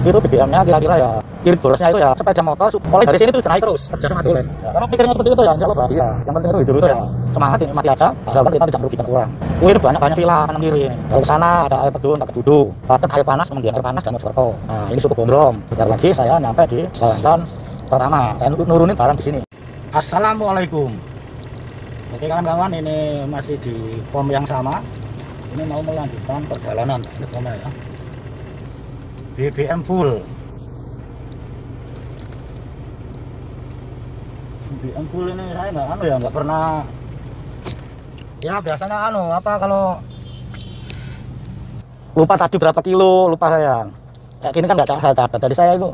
Itu BBM-nya kira-kira ya irit borosnya itu ya sepeda motor mulai dari sini tuh naik terus kerja sama tulen ya, kalau pikirnya seperti itu ya insya Allah bahagia. Yang penting itu hidup itu ya semangat, nikmati aja asalkan kita tidak merugikan orang. Itu banyak villa kanan kiri ini, kalau ke sana ada air terjun, ada Kebudu, Patet, air panas, kemudian air panas dan Mojokerto. Nah ini suku Gondrom. Sebentar lagi saya nyampe di jalan pertama, saya nurunin barang di sini. Assalamualaikum. Oke kawan-kawan, ini masih di pom yang sama. Ini mau melanjutkan perjalanan ini pomnya ya. BBM full. BBM full ini saya nggak pernah. Ya biasanya apa kalau lupa tadi berapa kilo, lupa saya. Kayak gini kan nggak saya catat. Tadi saya itu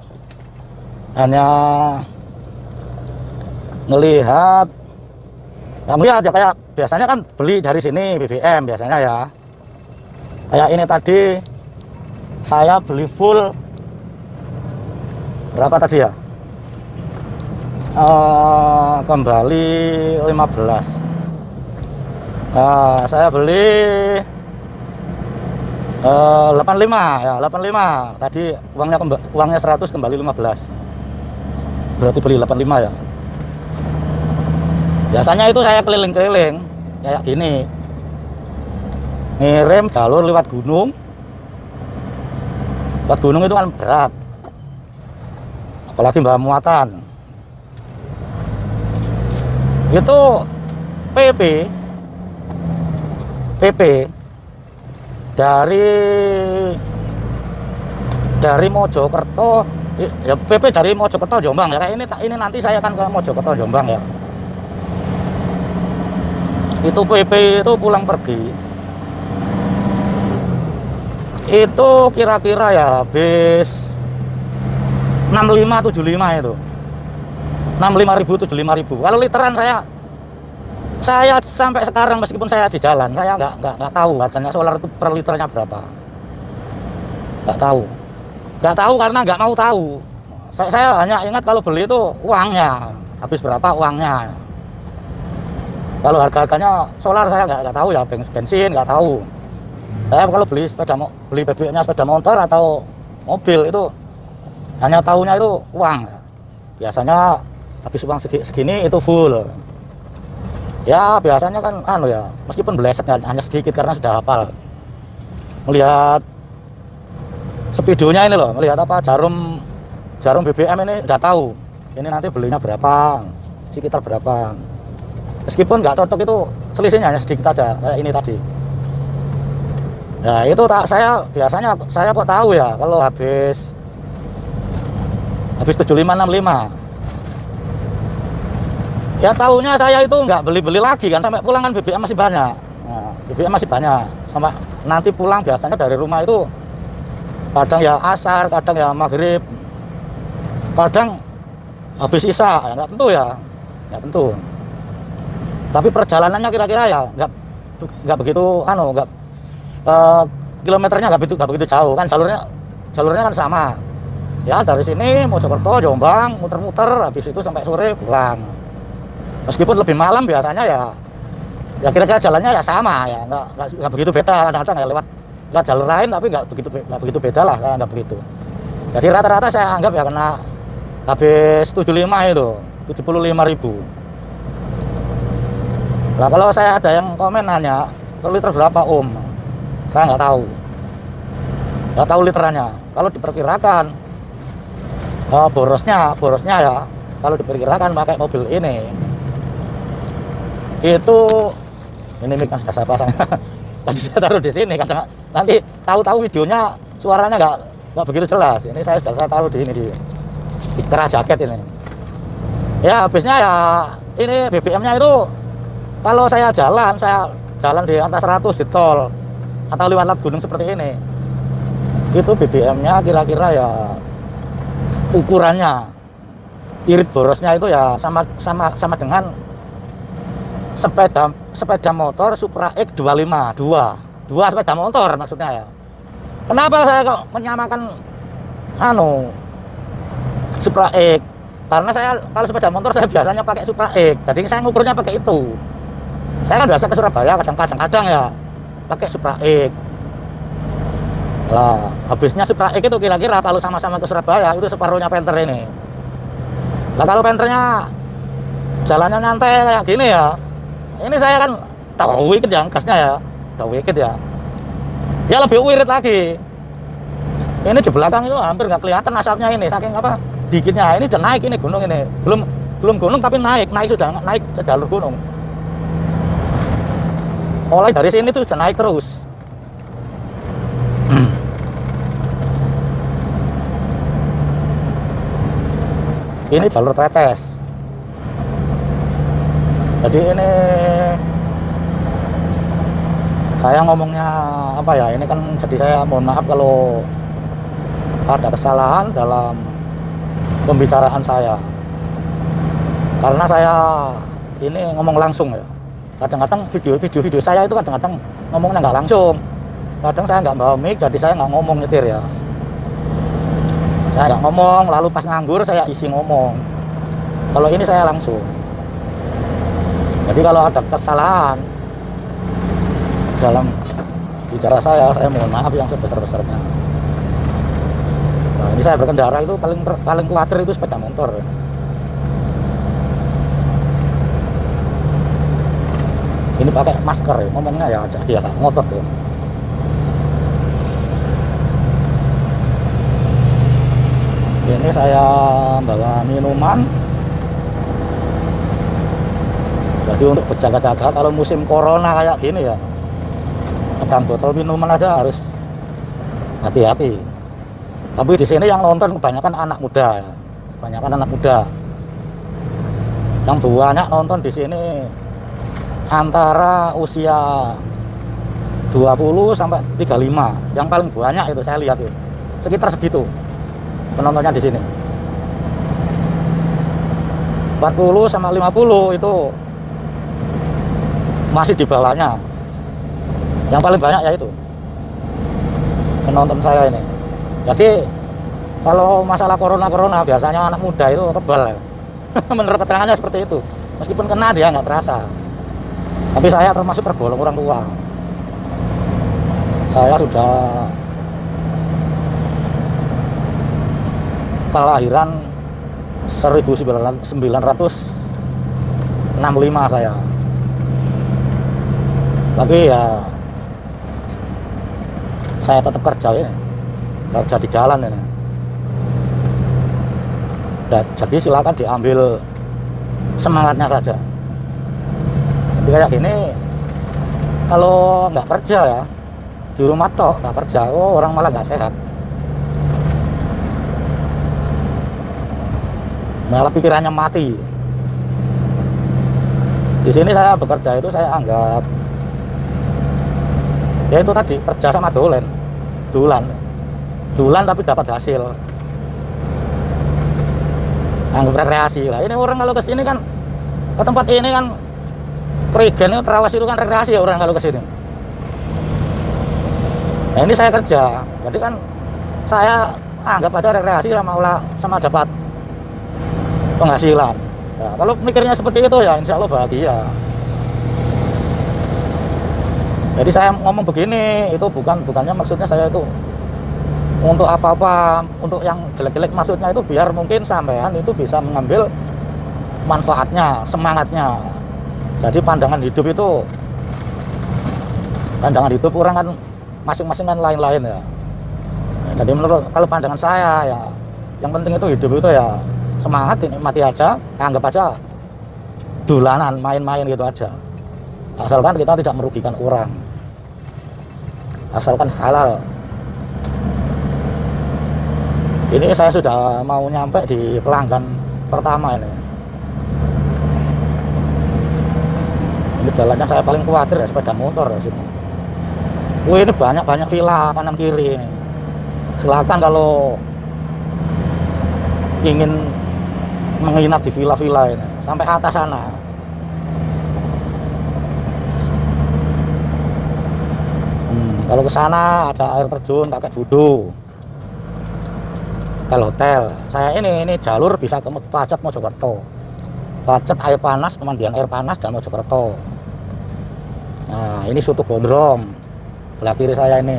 hanya ngelihat ya kayak biasanya kan beli dari sini BBM biasanya ya. Kayak ini tadi saya beli full berapa tadi ya? Kembali 15. Saya beli 85 ya, 85. Tadi uangnya 100 kembali 15. Berarti beli 85 ya. Biasanya itu saya keliling-keliling kayak gini. Ngirim jalur lewat gunung. Lewat gunung itu kan berat. Apalagi bawa muatan. Itu PP dari Mojokerto ya, PP dari Mojokerto Jombang ya. Kayak ini nanti saya akan ke Mojokerto Jombang ya. Itu PP itu pulang pergi itu kira-kira ya habis 65-75 itu 65.000 75.000. Kalau literan saya sampai sekarang meskipun saya di jalan saya nggak tahu harganya solar itu per liternya berapa. Nggak tahu karena nggak mau tahu. Saya hanya ingat kalau beli itu uangnya habis berapa uangnya. Kalau harganya solar saya nggak tahu ya, bensin nggak tahu. Saya kalau beli BBM-nya sepeda motor atau mobil itu hanya tahunya itu uang. Biasanya habis uang segini itu full. Ya biasanya kan ya meskipun beleset hanya sedikit karena sudah hafal. Melihat speedonya ini loh, melihat jarum BBM ini udah tahu. Ini nanti belinya berapa, sekitar berapa. Meskipun nggak cocok itu selisihnya hanya sedikit aja kayak ini tadi. Ya itu biasanya saya kok tahu ya kalau habis 75-65. Ya tahunya saya itu nggak beli lagi kan, sampai pulang kan BBM masih banyak. Nah, BBM masih banyak sampai nanti pulang biasanya dari rumah itu kadang ya asar, kadang ya maghrib, kadang habis isya, ya nggak tentu ya, nggak tentu. Tapi perjalanannya kira-kira ya nggak begitu kilometernya nggak begitu jauh kan, jalurnya kan sama. Ya dari sini Mojokerto Jombang muter-muter, habis itu sampai sore pulang. Meskipun lebih malam biasanya ya kira-kira jalannya ya sama ya, nggak begitu beda. Kadang-kadang ya lewat jalur lain tapi nggak begitu beda lah, saya nggak begitu. Jadi rata-rata saya anggap ya kena habis 75 itu 75.000. Lah kalau saya ada yang komen nanya per liter berapa om, saya nggak tahu literannya. Kalau diperkirakan borosnya ya, kalau diperkirakan pakai mobil ini itu mic sudah saya pasang. Tadi saya taruh di sini, kadang nanti tahu videonya suaranya nggak begitu jelas. Ini saya taruh di kerah jaket ini. Ya habisnya ya ini BBM-nya itu kalau saya jalan di atas 100 di tol atau lewat gunung seperti ini, itu BBM-nya kira-kira ya ukurannya irit borosnya itu ya sama dengan sepeda motor Supra X 25 dua sepeda motor maksudnya ya. Kenapa saya kok menyamakan Supra X? Karena saya kalau sepeda motor saya biasanya pakai Supra X, jadi saya ngukurnya pakai itu. Saya kan biasa ke Surabaya kadang-kadang ya pakai Supra X. Lah, habisnya Supra X itu kira-kira kalau sama-sama ke Surabaya itu separuhnya Panther ini. Lah kalau Panthernya jalannya nyantai kayak gini ya, ini saya kan tahu wicked ya gasnya ya, tahu wicked ya. Ya lebih wirid lagi. Ini di belakang itu hampir nggak kelihatan asapnya ini, saking apa dikitnya. Ini udah naik ini gunung ini, belum gunung tapi naik sudah naik ke jalur gunung. Mulai dari sini tuh sudah naik terus. Ini jalur tretes. Jadi ini saya ngomongnya apa ya, ini kan jadi saya mohon maaf kalau ada kesalahan dalam pembicaraan saya, karena saya ini ngomong langsung ya. Kadang-kadang video saya itu kadang-kadang ngomongnya nggak langsung, kadang saya nggak bawa mic, jadi saya nggak ngomong nyetir ya. Saya nggak ngomong, lalu pas nganggur saya isi ngomong. Kalau ini saya langsung. Jadi kalau ada kesalahan dalam bicara saya mohon maaf yang sebesar-besarnya. Nah, ini saya berkendara itu paling khawatir itu sepeda motor. Ini pakai masker ya, ngomongnya ya jadi agak ngotot ya. Ini saya bawa minuman. Jadi untuk berjaga-jaga kalau musim corona kayak gini ya, pegang botol minuman aja harus hati-hati. Tapi di sini yang nonton kebanyakan anak muda, Yang banyak nonton di sini antara usia 20 sampai 35. Yang paling banyak itu saya lihat itu sekitar segitu penontonnya di sini. 40 sama 50 itu masih di bawahnya. Yang paling banyak ya itu penonton saya ini. Jadi kalau masalah corona biasanya anak muda itu kebal ya. Menurut keterangannya seperti itu. Meskipun kena dia nggak terasa. Tapi saya termasuk tergolong orang tua. Saya sudah kelahiran 1965 saya. Tapi ya saya tetap kerja di jalan ini. Jadi silakan diambil semangatnya saja. Jadi kayak gini, kalau nggak kerja ya di rumah toh nggak kerja, orang malah nggak sehat. Malah pikirannya mati. Di sini saya bekerja itu saya anggap ya itu tadi kerja sama dulan tapi dapat hasil. Anggap rekreasi lah. Ini orang kalau kesini kan ke tempat ini kan Prigen itu Trawas itu kan rekreasi ya orang kalau kesini. Nah ini saya kerja, jadi kan saya anggap aja rekreasi sama dapat penghasilan. Ya, kalau mikirnya seperti itu ya insya Allah bahagia. Jadi saya ngomong begini itu bukannya maksudnya saya itu untuk apa-apa, untuk yang jelek-jelek, maksudnya itu biar mungkin sampean itu bisa mengambil manfaatnya, semangatnya. Jadi pandangan hidup orang kan masing-masing kan lain-lain ya. Jadi menurut kalau pandangan saya ya yang penting itu hidup itu ya semangat, dinikmati aja, anggap aja dolanan, main-main gitu aja. Asalkan kita tidak merugikan orang, asalkan halal. Ini saya sudah mau nyampe di pelanggan pertama ini. Ini jalannya saya paling khawatir ya sepeda motor ya sini. Wih, ini banyak villa kanan kiri ini. Silakan kalau ingin menginap di villa-villa ini sampai atas sana. Kalau ke sana ada air terjun, kakek Budo, hotel. Saya ini jalur bisa ke Pacet Mojokerto. Pacet air panas, pemandian air panas dan Mojokerto. Nah, ini Soto Gondrom. Belah kiri saya ini.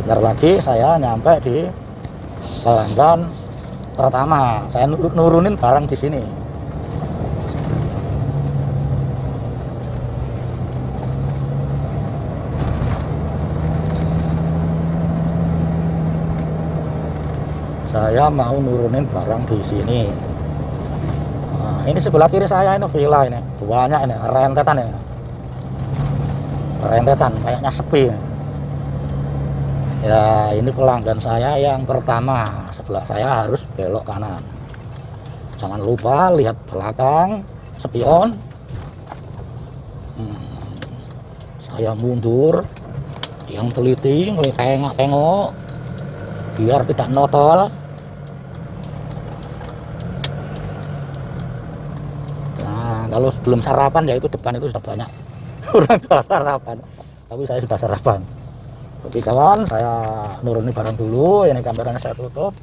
Bentar lagi saya nyampe di pelanggan pertama. Saya nurunin barang di sini. Saya mau nurunin barang di sini. Nah, ini sebelah kiri saya ini villa ini, banyak ini, rentetan ini. Rentetan, kayaknya sepi. Ya, ini pelanggan saya yang pertama. Sebelah saya harus belok kanan. Jangan lupa lihat belakang, spion. Saya mundur, yang teliti, tengok-tengok, biar tidak notol. Nah, kalau sebelum sarapan ya itu depan itu sudah banyak orang sudah sarapan, tapi saya sudah sarapan. Oke kawan, saya nurunin barang dulu. Ini kameranya saya tutup.